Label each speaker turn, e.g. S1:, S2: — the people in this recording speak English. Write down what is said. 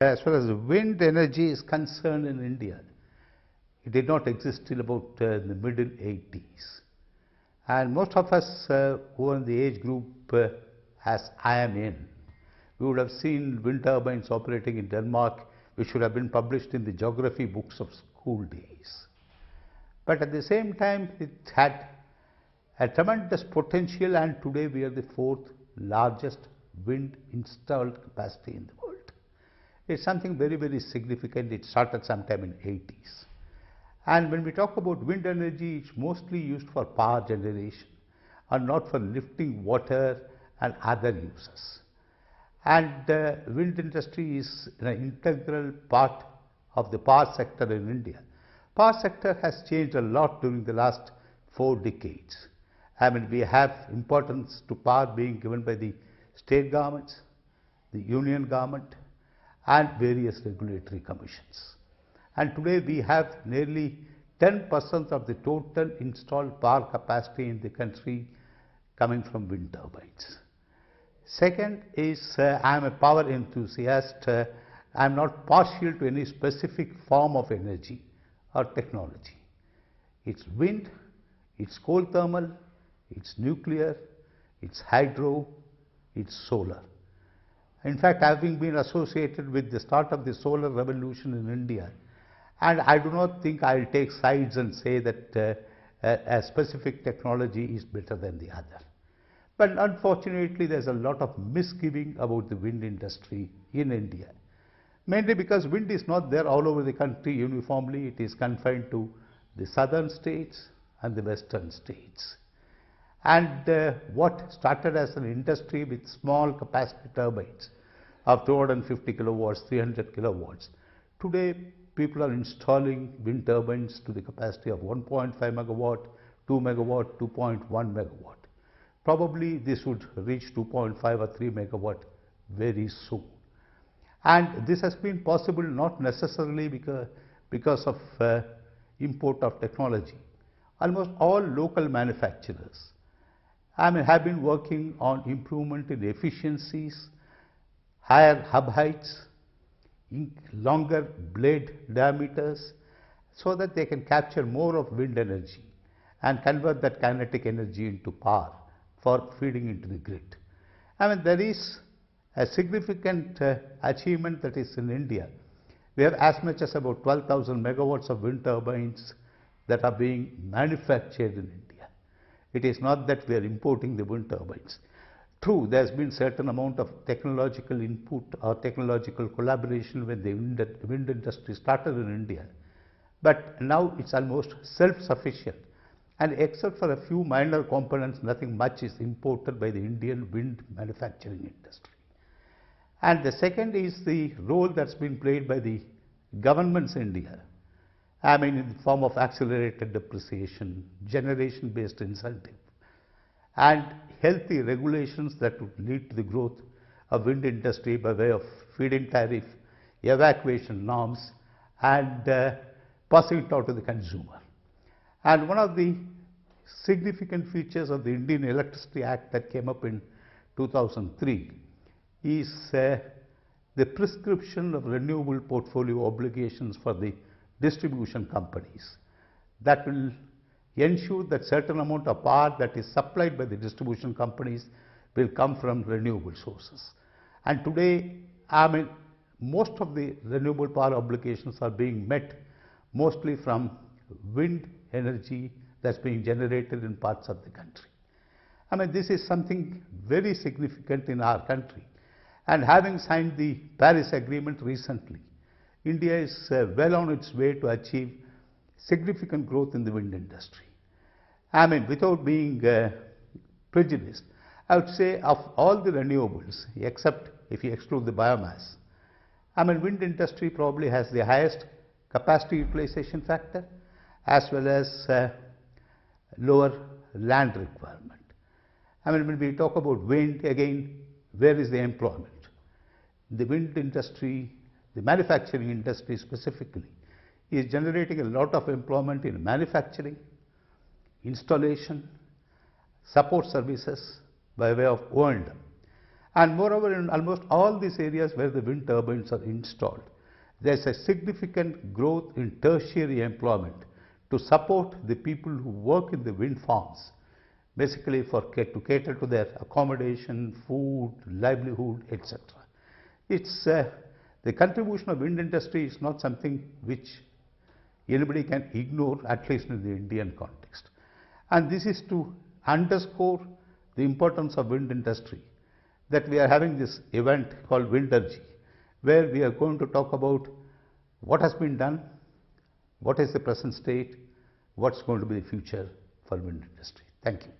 S1: As far as wind energy is concerned in India, it did not exist till about the middle 80s. And most of us who are in the age group as I am in, we would have seen wind turbines operating in Denmark, which should have been published in the geography books of school days. But at the same time, it had a tremendous potential, and today we are the fourth largest wind installed capacity in the world. It's something very, very significant. It started sometime in 80s. And when we talk about wind energy, it's mostly used for power generation and not for lifting water and other uses. And the wind industry is an integral part of the power sector in India. Power sector has changed a lot during the last 4 decades. I mean, we have importance to power being given by the state governments, the union government, and various regulatory commissions. And today we have nearly 10% of the total installed power capacity in the country coming from wind turbines. Second is I am a power enthusiast. I am not partial to any specific form of energy or technology. It's wind, it's coal thermal, it's nuclear, it's hydro, it's solar. In fact, having been associated with the start of the solar revolution in India, and I do not think I will take sides and say that a specific technology is better than the other. But unfortunately, there is a lot of misgiving about the wind industry in India, mainly because wind is not there all over the country uniformly. It is confined to the southern states and the western states. And what started as an industry with small capacity turbines of 250 kilowatts, 300 kilowatts, today people are installing wind turbines to the capacity of 1.5 megawatt, 2 megawatt, 2.1 megawatt. Probably this would reach 2.5 or 3 megawatt very soon. And this has been possible not necessarily because of import of technology. Almost all local manufacturers have been working on improvement in efficiencies, higher hub heights, longer blade diameters, so that they can capture more of wind energy and convert that kinetic energy into power for feeding into the grid. There is a significant achievement that is in India. We have as much as about 12,000 megawatts of wind turbines that are being manufactured in India. It is not that we are importing the wind turbines. True, there has been certain amount of technological input or technological collaboration when the wind industry started in India. But now it's almost self-sufficient. And except for a few minor components, nothing much is imported by the Indian wind manufacturing industry. And the second is the role that's been played by the governments in India. In the form of accelerated depreciation, generation-based incentive, and healthy regulations that would lead to the growth of wind industry by way of feed-in tariff, evacuation norms, and passing it out to the consumer. And one of the significant features of the Indian Electricity Act that came up in 2003 is the prescription of renewable portfolio obligations for the distribution companies that will ensure that certain amount of power that is supplied by the distribution companies will come from renewable sources. And today, most of the renewable power obligations are being met mostly from wind energy that's being generated in parts of the country. This is something very significant in our country. And having signed the Paris Agreement recently, India is well on its way to achieve significant growth in the wind industry. Without being prejudiced, I would say of all the renewables, except if you exclude the biomass, wind industry probably has the highest capacity utilization factor as well as lower land requirement. When we talk about wind, again, where is the employment? The wind industry, the manufacturing industry specifically, is generating a lot of employment in manufacturing, installation, support services by way of O&M. And moreover, in almost all these areas where the wind turbines are installed, there is a significant growth in tertiary employment to support the people who work in the wind farms, basically to cater to their accommodation, food, livelihood, etc. It's the contribution of wind industry is not something which anybody can ignore, at least in the Indian context. And this is to underscore the importance of wind industry, that we are having this event called Windergy, where we are going to talk about what has been done, what is the present state, what's going to be the future for wind industry. Thank you.